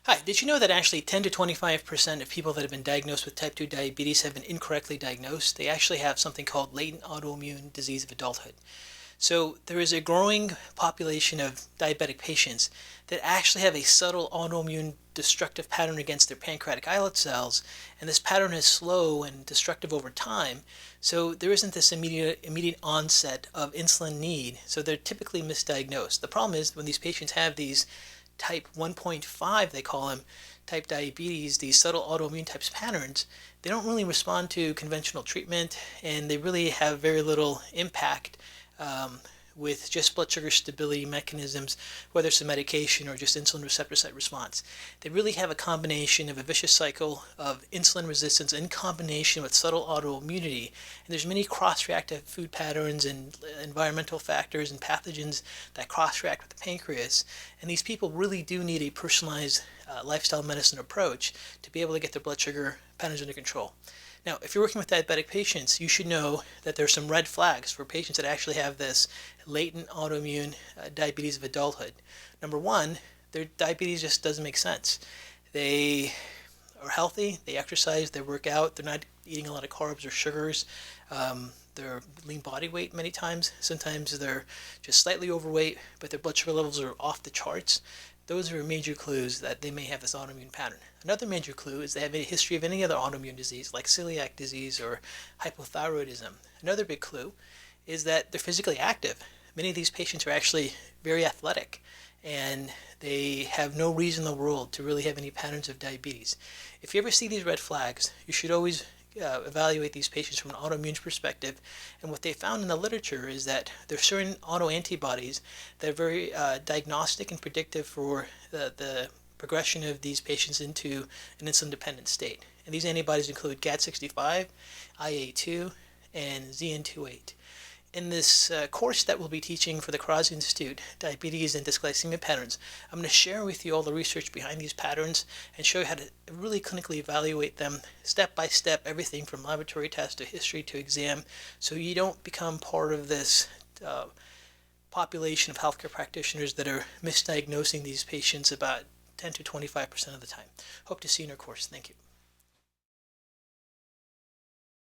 Hi, did you know that actually 10 to 25% of people that have been diagnosed with type 2 diabetes have been incorrectly diagnosed? They actually have something called latent autoimmune disease of adulthood. So there is a growing population of diabetic patients that actually have a subtle autoimmune destructive pattern against their pancreatic islet cells, and this pattern is slow and destructive over time. So there isn't this immediate onset of insulin need. So they're typically misdiagnosed. The problem is when these patients have these type 1.5, they call them, type diabetes, these subtle autoimmune types patterns, they don't really respond to conventional treatment, and they really have very little impact um, with just blood sugar stability mechanisms, whether it's a medication or just insulin receptor site response. They really have a combination of a vicious cycle of insulin resistance in combination with subtle autoimmunity. And there's many cross-reactive food patterns and environmental factors and pathogens that cross-react with the pancreas. And these people really do need a personalized lifestyle medicine approach to be able to get their blood sugar patterns under control. Now, if you're working with diabetic patients, you should know that there's some red flags for patients that actually have this latent autoimmune diabetes of adulthood. Number one, their diabetes just doesn't make sense. They are healthy, they exercise, they work out, they're not eating a lot of carbs or sugars. They're lean body weight many times. Sometimes they're just slightly overweight, but their blood sugar levels are off the charts. Those are major clues that they may have this autoimmune pattern. Another major clue is they have a history of any other autoimmune disease like celiac disease or hypothyroidism. Another big clue is that they're physically active. Many of these patients are actually very athletic, and they have no reason in the world to really have any patterns of diabetes. If you ever see these red flags, you should always evaluate these patients from an autoimmune perspective. And what they found in the literature is that there are certain autoantibodies that are very diagnostic and predictive for the progression of these patients into an insulin-dependent state. And these antibodies include GAD65, IA2, and ZN28. In this course that we'll be teaching for the Kharrazian Institute, Diabetes and Dysglycemia Patterns, I'm going to share with you all the research behind these patterns and show you how to really clinically evaluate them step by step, everything from laboratory test to history to exam, so you don't become part of this population of healthcare practitioners that are misdiagnosing these patients about 10 to 25% of the time. Hope to see you in our course. Thank you.